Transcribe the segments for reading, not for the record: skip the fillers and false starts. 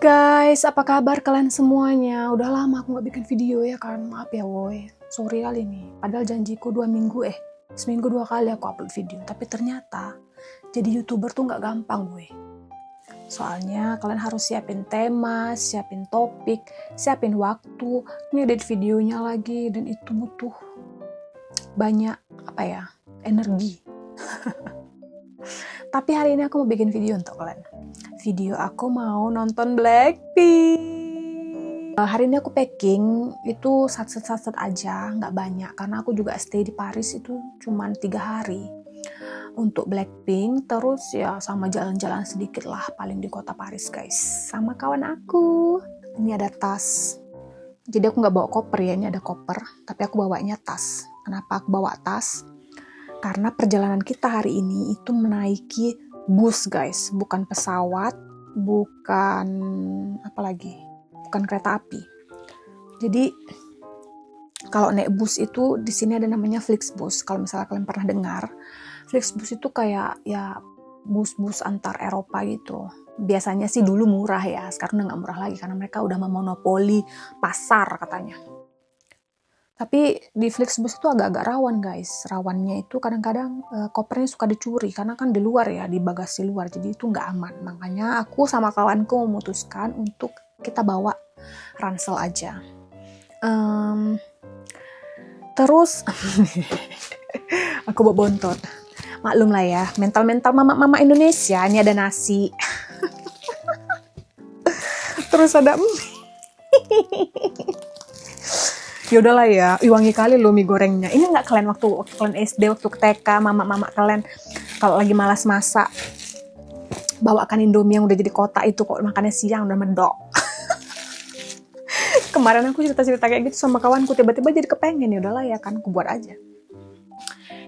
Guys, apa kabar kalian semuanya? Udah lama aku gak bikin video ya kan, maaf ya woy. Sorry kali nih, padahal janjiku seminggu 2 kali aku upload video. Tapi ternyata jadi YouTuber tuh gak gampang gue. Soalnya kalian harus siapin tema, siapin topik, siapin waktu, ngedit videonya lagi, dan itu butuh banyak energi. Tapi hari ini aku mau bikin video untuk kalian. Video aku mau nonton Blackpink. Hari ini aku packing itu satset aja, nggak banyak karena aku juga stay di Paris itu cuma 3 hari untuk Blackpink. Terus ya sama jalan-jalan sedikit lah paling di kota Paris guys, sama kawan aku. Ini ada tas, jadi aku nggak bawa koper ya, ini ada koper tapi aku bawanya tas. Kenapa aku bawa tas? Karena perjalanan kita hari ini itu menaiki bus guys, bukan pesawat, bukan kereta api. Jadi kalau naik bus itu di sini ada namanya Flixbus. Kalau misalnya kalian pernah dengar, Flixbus itu kayak ya bus-bus antar Eropa gitu. Biasanya sih dulu murah ya, sekarang udah nggak murah lagi karena mereka udah memonopoli pasar katanya. Tapi di Flixbus itu agak-agak rawan guys. Rawannya itu kadang-kadang kopernya suka dicuri karena kan di luar ya, di bagasi luar. Jadi itu nggak aman. Makanya aku sama kawanku memutuskan untuk kita bawa ransel aja. Terus aku bawa bontot. Maklum lah ya, mental-mental mama-mama Indonesia. Ini ada nasi. Terus ada ya udahlah ya, wangi kali loh mie gorengnya. Ini nggak kalian waktu kalian SD, waktu TK, mama-mama kalian kalau lagi malas masak bawakan Indomie yang udah jadi kotak itu kok makannya siang udah medok. Kemarin aku cerita-cerita kayak gitu sama kawanku, tiba-tiba jadi kepengen. Ya udahlah ya kan, aku buat aja.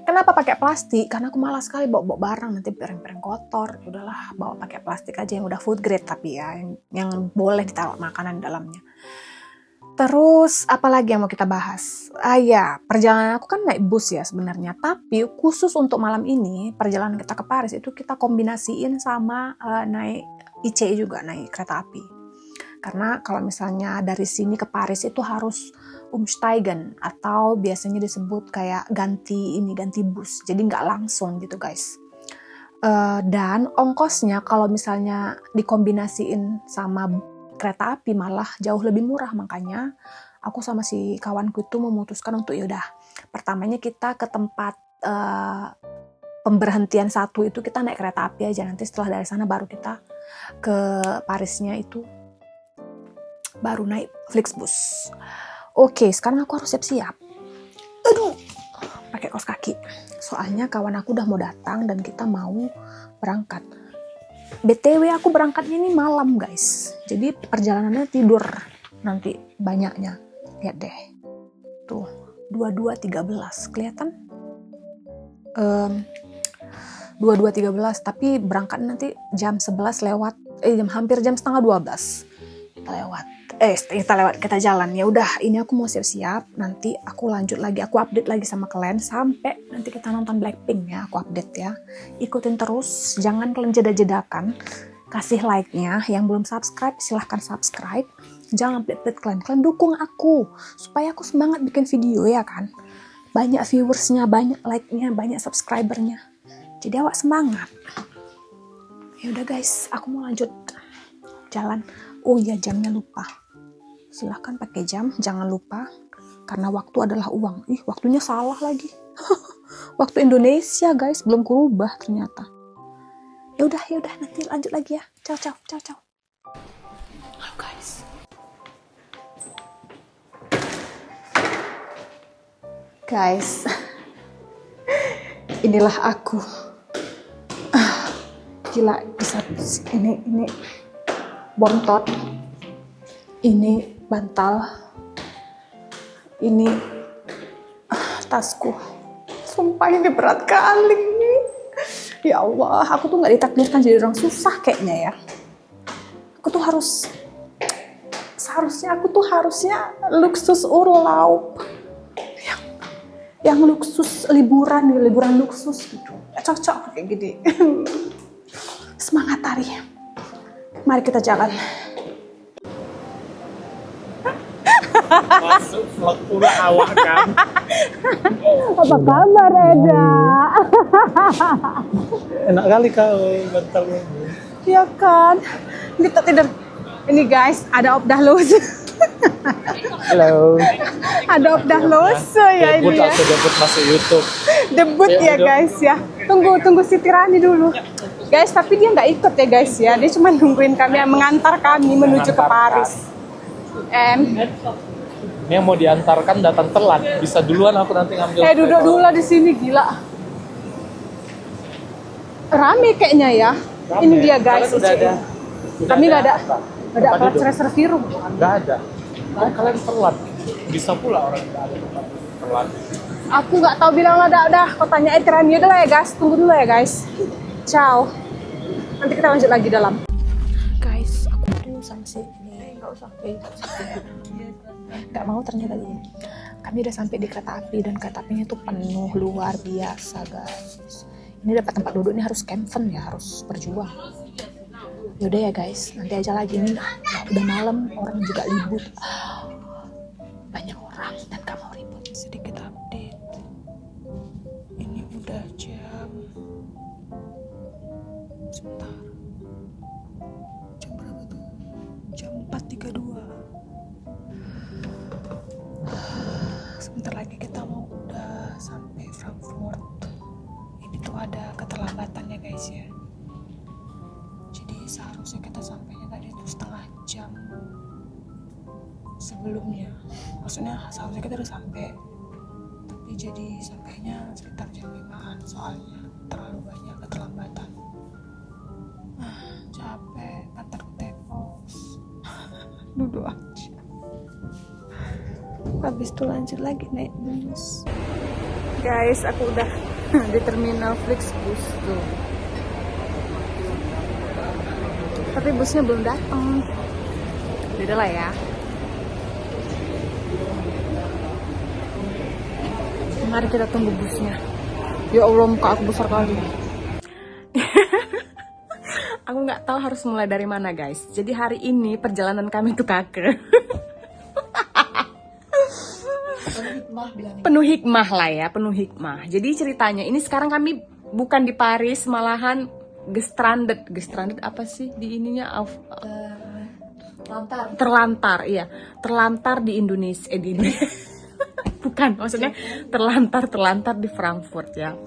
Kenapa pakai plastik? Karena aku malas sekali bawa barang, nanti piring-piring kotor. Ya udahlah, bawa pakai plastik aja yang udah food grade tapi ya, yang boleh ditaruh makanan di dalamnya. Terus apalagi yang mau kita bahas? Perjalanan aku kan naik bus ya sebenarnya, tapi khusus untuk malam ini perjalanan kita ke Paris itu kita kombinasiin sama naik ICE juga, naik kereta api. Karena kalau misalnya dari sini ke Paris itu harus umsteigen atau biasanya disebut kayak ganti bus, jadi nggak langsung gitu guys. Dan ongkosnya kalau misalnya dikombinasiin sama kereta api malah jauh lebih murah. Makanya aku sama si kawanku itu memutuskan untuk yaudah, pertamanya kita ke tempat pemberhentian satu itu kita naik kereta api aja, nanti setelah dari sana baru kita ke Parisnya itu baru naik Flixbus. Oke, sekarang aku harus siap-siap. Aduh, pakai kaos kaki. Soalnya kawan aku udah mau datang dan kita mau berangkat. BTW aku berangkatnya ini malam guys, jadi perjalanannya tidur nanti banyaknya. Lihat deh tuh 22.13 kelihatan 22.13, tapi berangkat nanti jam 11 lewat hampir jam setengah 12 kita jalan. Ya udah, ini aku mau siap-siap, nanti aku lanjut lagi, aku update lagi sama kalian sampai nanti kita nonton Blackpink ya, aku update ya. Ikutin terus, jangan kalian jeda-jedakan, kasih like-nya. Yang belum subscribe silahkan subscribe, jangan pelit-pelit kalian dukung aku supaya aku semangat bikin video ya kan, banyak viewersnya, banyak like-nya, banyak subscribernya, jadi awak semangat. Ya udah guys, aku mau lanjut jalan. Oh iya, jamnya lupa. Silahkan pakai jam, jangan lupa. Karena waktu adalah uang. Waktunya salah lagi. Waktu Indonesia guys, belum kurubah ternyata. Ya udah, nanti lanjut lagi ya. Ciao. Halo guys. Guys, inilah aku. Gila, bisa ini bontot, ini bantal, ini tasku. Sumpah ini berat kali. Ya Allah, aku tuh gak ditakdirkan jadi orang susah kayaknya ya. Seharusnya aku tuh luksus urlaub. Yang luksus liburan luksus gitu. Cocok kayak gini. Semangat Tari. Mari kita jalan. Masuk vlog pula awak kan. Apa kabar Eda? Enak kali kau bantalnya. Ya kan, kita tidur. Ini guys, ada Obdah Lus. Halo. Ada Obdah Lus ya Debut ini ya. atau debut masuk YouTube. Debut ya guys ya. Tunggu Siti Rani dulu. Guys, tapi dia nggak ikut ya guys ya. Dia cuma nungguin kami, mengantar kami menuju ke Paris. Ini yang mau diantarkan datang telat. Bisa duluan aku nanti ngambil. Duduk dulu lah di sini, gila. Rame kayaknya ya. Rame. Ini dia guys. Kalian udah ada. Kami nggak ada. apa? Nggak ada Tempat alat duduk? reservir room. Nggak ada. Oh, kalian telat. Bisa pula orang nggak ada tempat telat. Aku nggak tahu bilang udah. Kau tanya Rani udah lah ya guys. Tunggu dulu ya guys. Ciao. Nanti kita lanjut lagi dalam. Guys, aku tuh sama si ini nggak usah. Nggak mau ternyata dia. Kami udah sampai di kereta api dan kereta apinya tuh penuh luar biasa guys. Ini dapat tempat duduk ini harus campfen ya, harus berjuang. Yaudah ya guys, nanti aja lagi nih. Udah malam, orang juga libur. Banyak orang dan gak mau ribut. Sedikit update. Ini udah jam. Sebentar. Jam berapa tuh? Jam 4.32. Sebentar lagi kita mau udah sampai Frankfurt. Ini tuh ada keterlambatan ya guys ya. Jadi seharusnya kita sampainya tadi itu setengah jam sebelumnya. Maksudnya seharusnya kita udah sampai, tapi jadi sampainya sekitar jam 5-an soalnya terlalu banyak keterlambatan. Capek, pantatku tepos. Duduk aja. Habis itu lanjut lagi naik bus. Guys, aku udah di terminal Flixbus tuh. Tapi busnya belum datang. Udah lah ya. Mari kita tunggu busnya. Ya Allah, muka aku besar kali. Aku nggak tahu harus mulai dari mana guys. Jadi hari ini perjalanan kami tuh kake. Penuh hikmah lah ya, penuh hikmah. Jadi ceritanya ini sekarang kami bukan di Paris, malahan gestranded apa sih di ininya? Terlantar, iya. Terlantar di Indonesia, di Indonesia. Bukan, maksudnya terlantar di Frankfurt ya.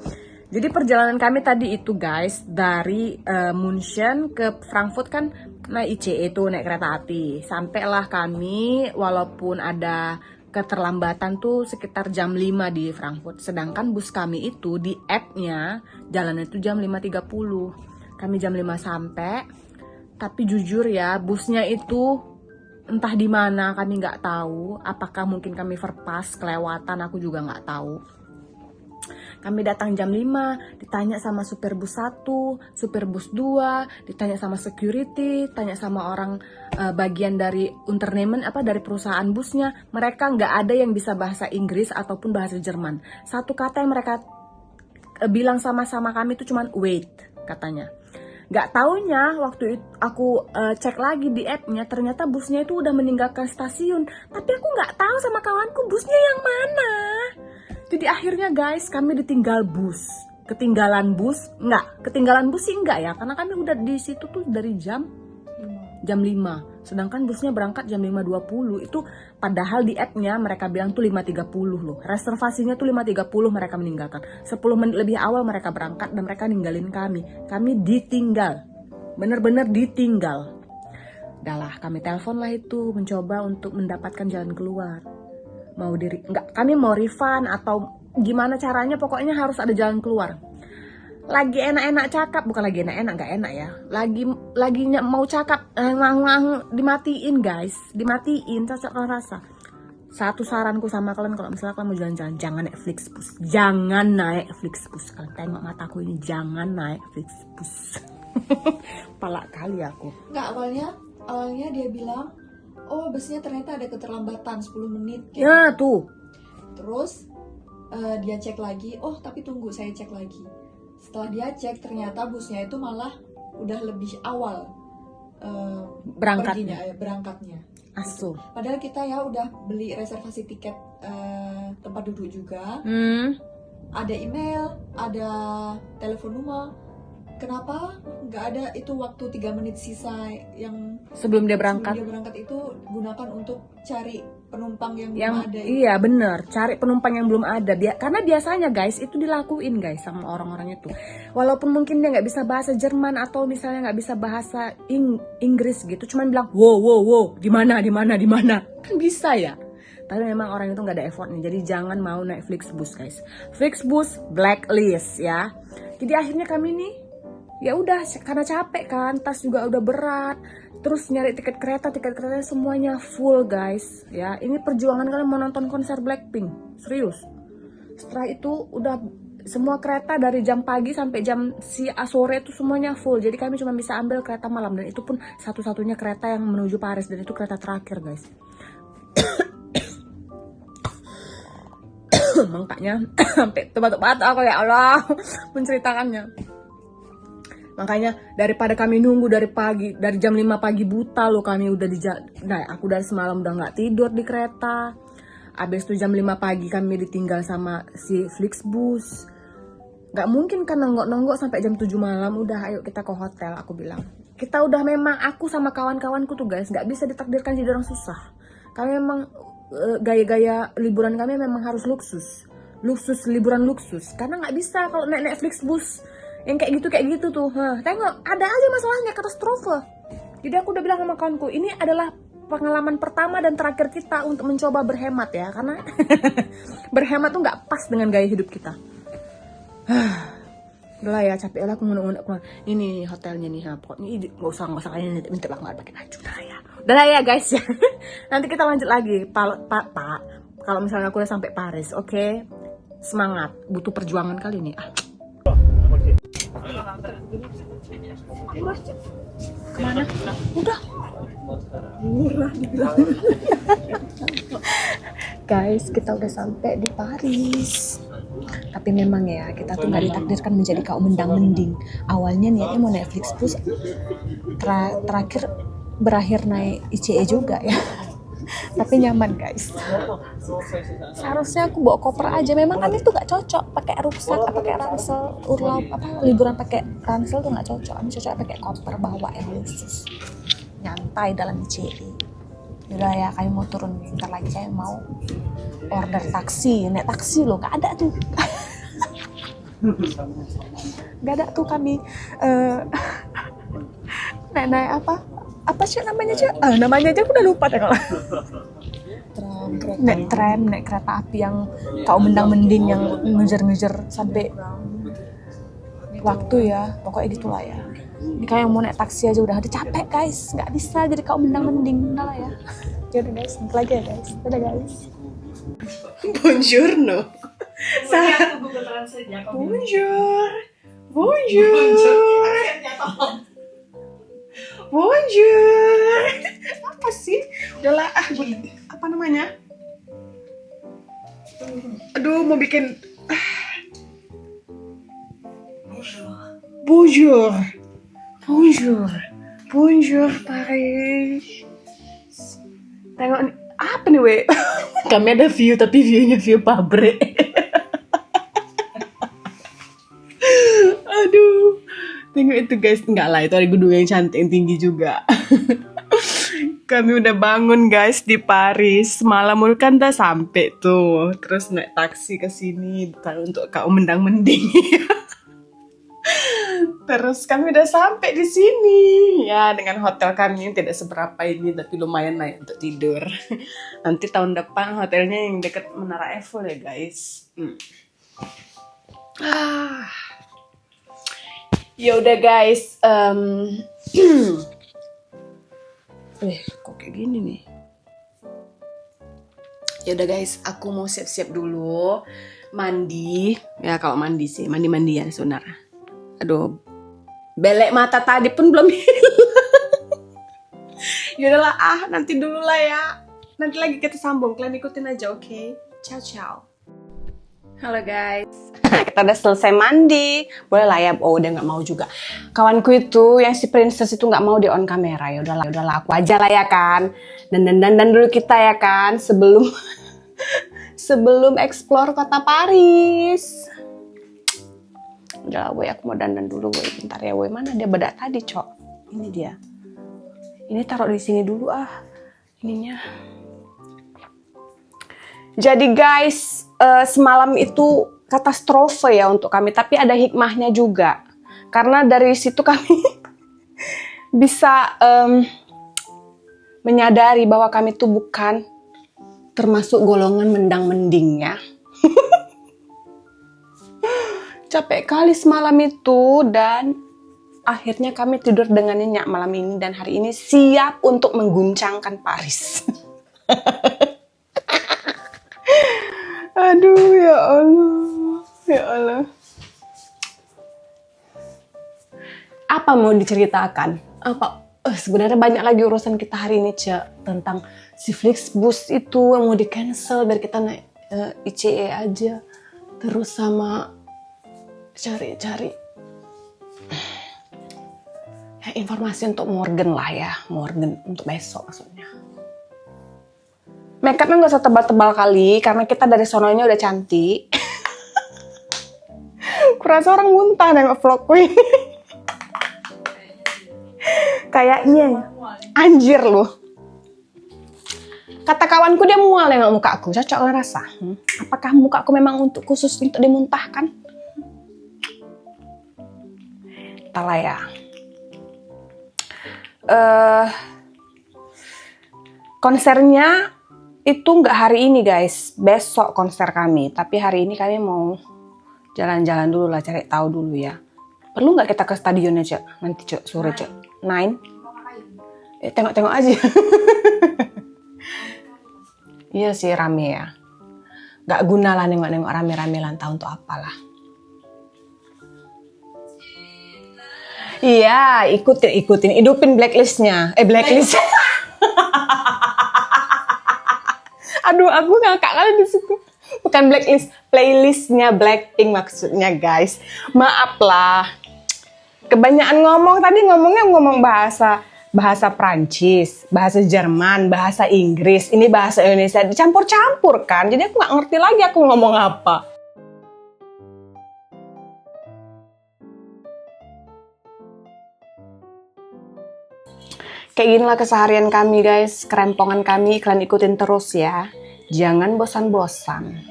Jadi perjalanan kami tadi itu guys, dari München ke Frankfurt kan naik ICE tuh, naik kereta api. Sampailah kami walaupun ada keterlambatan tuh sekitar jam 5 di Frankfurt. Sedangkan bus kami itu di app-nya jalannya itu jam 5.30. Kami jam 5 sampai. Tapi jujur ya, busnya itu entah di mana kami nggak tahu. Apakah mungkin kami verpas, kelewatan, aku juga nggak tahu. Kami datang jam 5, ditanya sama supir bus 1, supir bus 2, ditanya sama security, tanya sama orang bagian dari Unternehmen, dari perusahaan busnya. Mereka nggak ada yang bisa bahasa Inggris ataupun bahasa Jerman. Satu kata yang mereka bilang sama-sama kami itu cuman wait, katanya. Nggak taunya waktu itu aku cek lagi di app-nya, ternyata busnya itu udah meninggalkan stasiun. Tapi aku nggak tahu sama kawanku busnya yang mana. Jadi akhirnya guys, kami ditinggal bus. Ketinggalan bus sih enggak ya, karena kami udah di situ tuh dari jam 5. Sedangkan busnya berangkat jam 5.20. Itu padahal di app-nya mereka bilang tuh 5.30 loh. Reservasinya tuh 5.30 mereka meninggalkan. 10 menit lebih awal mereka berangkat dan mereka ninggalin kami. Kami ditinggal. Bener-bener ditinggal. Udahlah, kami telepon lah itu, mencoba untuk mendapatkan jalan keluar. Kami mau refund atau gimana caranya, pokoknya harus ada jalan keluar. Lagi enak-enak cakap, bukan lagi enak-enak, gak enak ya. Lagi mau cakap, dimatiin guys, dimatiin, cocok rasa. Satu saranku sama kalian, kalau misalnya kalian mau jalan-jalan, jangan naik Flixbus. Jangan naik Flixbus. Kalian tengok mataku ini, jangan naik Flixbus. Palak kali aku. Enggak, awalnya dia bilang, oh busnya ternyata ada keterlambatan 10 menit. Ya tuh. Terus dia cek lagi, oh tapi tunggu saya cek lagi. Setelah dia cek ternyata busnya itu malah udah lebih awal berangkatnya. Asu. Padahal kita ya udah beli reservasi tiket tempat duduk juga. Ada email, ada telepon rumah. Kenapa nggak ada itu waktu 3 menit sisa yang Sebelum dia berangkat. sebelum dia berangkat itu gunakan untuk cari penumpang yang Yang belum ada. iya bener, cari penumpang yang belum ada. Karena biasanya guys itu dilakuin guys sama orang-orang itu. Walaupun mungkin dia nggak bisa bahasa Jerman atau misalnya nggak bisa bahasa Inggris gitu, cuman bilang wow, di mana, kan bisa ya. Tapi memang orang itu nggak ada effortnya. Jadi jangan mau naik Flixbus guys. Flixbus blacklist ya. Jadi akhirnya kami nih ya udah karena capek kan, tas juga udah berat, terus nyari tiket kereta semuanya full guys ya. Ini perjuangan kalian mau nonton konser Blackpink, serius. Setelah itu udah semua kereta dari jam pagi sampai jam sore itu semuanya full. Jadi kami cuma bisa ambil kereta malam, dan itu pun satu-satunya kereta yang menuju Paris, dan itu kereta terakhir guys. Makanya sampai batuk-batuk aku, ya Allah menceritakannya. Makanya daripada kami nunggu dari jam 5 pagi buta loh, kami udah aku dari semalam udah nggak tidur di kereta. Abis itu jam 5 pagi kami ditinggal sama si Flixbus. Nggak mungkin kan nonggok sampai jam 7 malam. Udah ayo kita ke hotel, aku bilang. Kita udah memang, aku sama kawan-kawanku tuh guys, nggak bisa ditakdirkan jadi orang susah. Kami memang gaya-gaya liburan kami memang harus luksus, liburan luksus. Karena nggak bisa kalau naik Flixbus yang kayak gitu tuh. Tengok, ada aja masalahnya, katastrofe. Jadi aku udah bilang sama kawanku, ini adalah pengalaman pertama dan terakhir kita untuk mencoba berhemat ya, karena berhemat tuh nggak pas dengan gaya hidup kita. Udah lah ya, capek lah aku ngunek-ngunek. Ini hotelnya nih, pokoknya nggak usah kalian minta banget pakai baju. Udah lah ya guys ya. Nanti kita lanjut lagi. Pak, kalau misalnya aku udah sampai Paris, oke? Semangat, butuh perjuangan kali ini. Kemana? Udah murah dibilang. Guys, kita udah sampai di Paris. Tapi memang ya, kita tuh nggak ditakdirkan menjadi kaum mendang-mending. Awalnya niatnya mau naik Flixbus, terakhir berakhir naik ICE juga ya. Tapi nyaman guys. Seharusnya aku bawa koper aja. Memang kan itu nggak cocok pakai rucksack, pakai ransel, liburan pakai ransel tuh nggak cocok. Ini cocok pakai koper bawa yang khusus, nyantai dalam ICE. Udah ya, kami mau turun bentar lagi. Saya mau order taksi, naik taksi loh, nggak ada tuh. Nggak ada tuh kami naik apa sih namanya aja? Namanya aja aku udah lupa deh kalau. Naik tram, naik kereta api yang kaum mendang-mending yang ngejar-ngejar sampai waktu ya. Pokoknya gitulah ya. Ini kayak mau naik taksi aja udah capek guys. Nggak bisa jadi kaum mendang-mending. Udah lah ya. Yaudah guys, nanti lagi ya guys. Dadah guys. Buongiorno. Bonjour. Apa sih? Udahlah, apa namanya? Aduh, mau bikin Bonjour. Paris. Tengok nih, apa nih we? Kami ada view, tapi viewnya view pabrik. Aduh. Tengok itu guys, enggak lah, itu ada gedung yang cantik, yang tinggi juga. Kami udah bangun guys di Paris. Malam kan udah sampai tuh. Terus naik taksi ke sini untuk kaum mendang-mending. Terus kami udah sampai di sini. Ya, dengan hotel kami yang tidak seberapa ini, tapi lumayan lah untuk tidur. Nanti tahun depan hotelnya yang dekat Menara Eiffel ya guys. Ya udah guys, kok kayak gini nih? Ya udah guys, aku mau siap-siap dulu, mandi. Ya kalau mandi sih, mandi-mandian sebenarnya. Aduh, belek mata tadi pun belum hilang. Ya udahlah, nanti dulu lah ya. Nanti lagi kita sambung, kalian ikutin aja, oke? Ciao. Halo guys, kita udah selesai mandi. Boleh lah ya, udah nggak mau juga. Kawanku itu yang si Princess itu nggak mau di on kamera. Ya udahlah aku aja lah ya kan. Dan dulu kita ya kan sebelum sebelum explore kota Paris. Udah, aku mau dandan dulu, bentar ya, mana dia bedak tadi, Cok? Ini dia. Ini taruh di sini dulu ininya. Jadi guys, semalam itu katastrofe ya untuk kami, tapi ada hikmahnya juga. Karena dari situ kami bisa menyadari bahwa kami tuh bukan termasuk golongan mendang-mending ya. Capek kali semalam itu dan akhirnya kami tidur dengan nyenyak malam ini dan hari ini siap untuk mengguncangkan Paris. Aduh ya Allah, ya Allah. Apa mau diceritakan? Sebenarnya banyak lagi urusan kita hari ini, Cek, tentang si Flixbus itu yang mau di cancel biar kita naik ICE aja. Terus sama cari ya, informasi untuk Morgan lah ya, Morgan untuk besok maksudnya. Make upnya nggak usah tebal-tebal kali karena kita dari sononya udah cantik. Kurasa orang muntah nengok vlogku ini. Kayaknya anjir loh. Kata kawanku dia mual nengok mukaku, cocok ngerasa. Apakah mukaku memang khusus untuk dimuntahkan? Entahlah ya. Konsernya itu nggak hari ini guys, besok konser kami. Tapi hari ini kami mau jalan-jalan dulu lah, cari tahu dulu ya. Perlu nggak kita ke stadionnya, Cek? Nanti, Cek, sore, Cek. 9? Tengok-tengok aja. Iya sih, rame ya. Nggak guna lah nengok-nengok rame-rame lantau untuk apalah. Iya, ikutin. Hidupin blacklistnya. Blacklist. Aduh, aku ngakak kali di situ. Bukan blacklist, playlistnya Blackpink maksudnya, guys. Maaf lah. Kebanyakan ngomong bahasa Prancis, bahasa Jerman, bahasa Inggris, ini bahasa Indonesia dicampur-campur kan. Jadi aku nggak ngerti lagi aku ngomong apa. Kayak ginilah keseharian kami guys, kerempongan kami, kalian ikutin terus ya. Jangan bosan-bosan.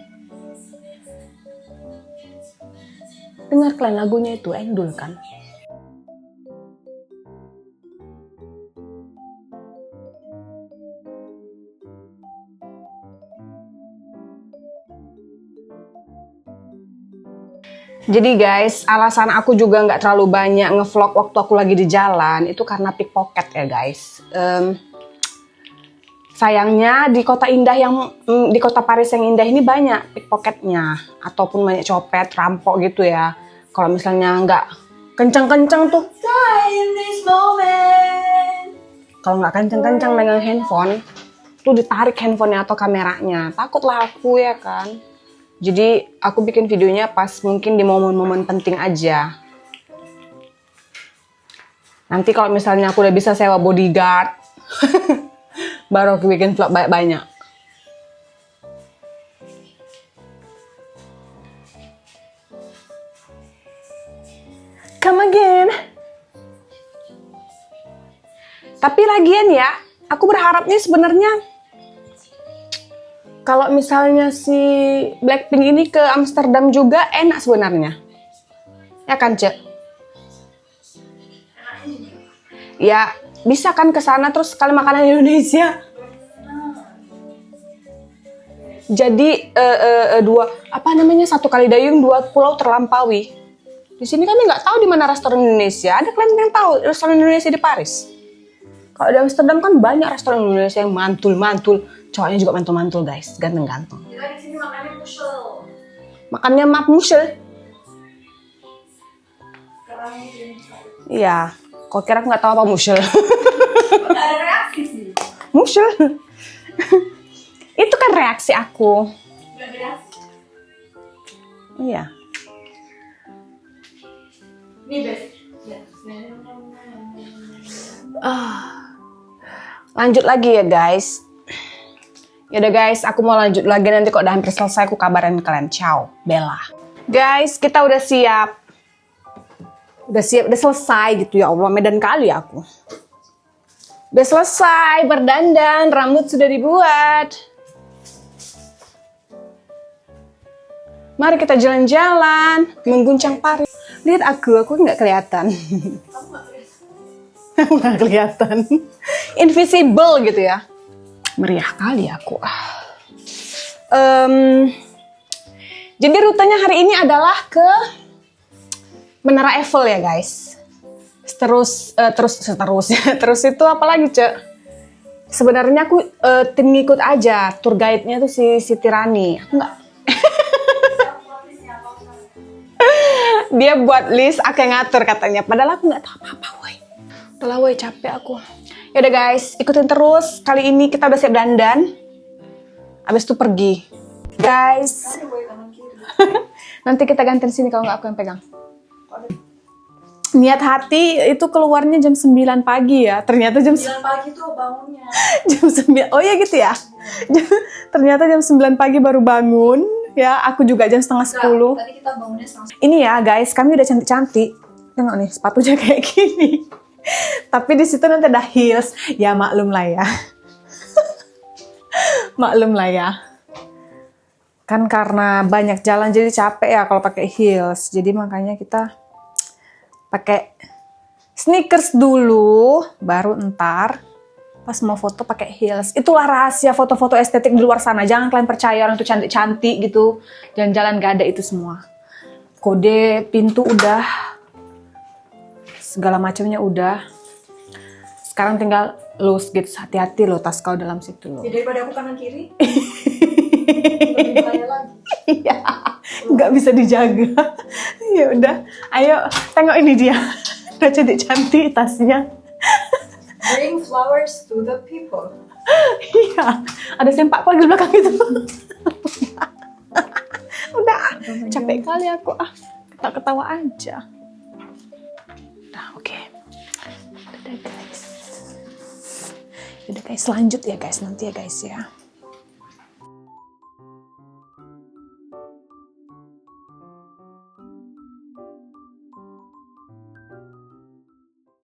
Dengar kalian lagunya itu, Endul kan? Jadi guys, alasan aku juga nggak terlalu banyak ngevlog waktu aku lagi di jalan itu karena pickpocket ya guys. Sayangnya di kota Paris yang indah ini banyak pickpocketnya ataupun banyak copet, rampok gitu ya. Kalau misalnya nggak kencang-kencang tuh, kalau nggak kencang-kencang megang handphone, tuh ditarik handphonenya atau kameranya. Takutlah aku ya kan. Jadi aku bikin videonya pas mungkin di momen-momen penting aja. Nanti kalau misalnya aku udah bisa sewa bodyguard, baru aku bikin vlog banyak-banyak. Come again. Tapi lagian ya, aku berharapnya sebenarnya kalau misalnya si Blackpink ini ke Amsterdam juga enak sebenarnya. Ya kan, Cek? Ya, bisa kan ke sana terus sekali makanan Indonesia. Jadi satu kali dayung dua pulau terlampaui. Di sini kami nggak tahu di mana restoran Indonesia. Ada kalian yang tahu restoran Indonesia di Paris? Kalau di Amsterdam kan banyak restoran Indonesia yang mantul-mantul. Cowoknya juga mantul-mantul guys, ganteng-ganteng. Kita di sini makannya mushel. Makannya map mushel. Iya, kok kira aku nggak tahu apa mushel. Nggak ada reaksi sih. Mushel. Itu kan reaksi aku. Nggak ada reaksi. Iya. Nih, Bes. Lanjut lagi ya guys. Yaudah guys, aku mau lanjut lagi, nanti kok udah hampir selesai aku kabarin kalian. Ciao, Bella. Guys, kita udah siap. Udah siap, udah selesai gitu ya Allah, medan kali aku. Udah selesai berdandan, rambut sudah dibuat. Mari kita jalan-jalan, mengguncang Paris. Lihat aku nggak kelihatan. Aku nggak kelihatan. Invisible gitu ya. Meriah kali aku. Jadi rutenya hari ini adalah ke Menara Eiffel ya guys. Terus itu apa lagi Cek? Sebenarnya aku tim ngikut aja. Tour guide-nya tuh si Tirani. Aku nggak. Dia buat list, aku yang ngatur katanya. Padahal aku nggak tahu apa-apa, woy. Udah woy, capek aku. Yaudah guys, ikutin terus. Kali ini kita udah siap dandan. Abis itu pergi. Guys. Nanti kita gantiin sini kalau nggak aku yang pegang. Niat hati itu keluarnya jam 9 pagi ya. Ternyata jam 9 pagi tuh bangunnya. jam 9. Oh iya gitu ya. Ternyata jam 9 pagi baru bangun. Ya, aku juga jam setengah 10. Tadi kita bangunnya setengah Ini ya guys, kami udah cantik-cantik. Tengok nih, sepatunya kayak gini. Tapi di situ nanti ada heels. Ya maklum lah ya. Maklum lah ya. Kan karena banyak jalan jadi capek ya kalau pakai heels. Jadi makanya kita pakai sneakers dulu, baru ntar pas mau foto pakai heels. Itulah rahasia foto-foto estetik di luar sana. Jangan kalian percaya orang itu cantik-cantik gitu. Jalan-jalan gak ada itu semua. Kode pintu udah, segala macamnya udah. Sekarang tinggal loose gitu. Hati-hati loh tas kau dalam situ loh. Ya daripada aku kanan kiri. Lebih bahaya lagi. Iya, nggak bisa dijaga. Ya udah, ayo tengok ini dia. Udah cantik-cantik tasnya. Bring flowers to the people. Iya, ada sempak lagi di belakang itu. Udah, capek kali aku. Ketawa aja. Udah, oke. Udah guys. Udah guys, lanjut ya guys, nanti ya guys ya.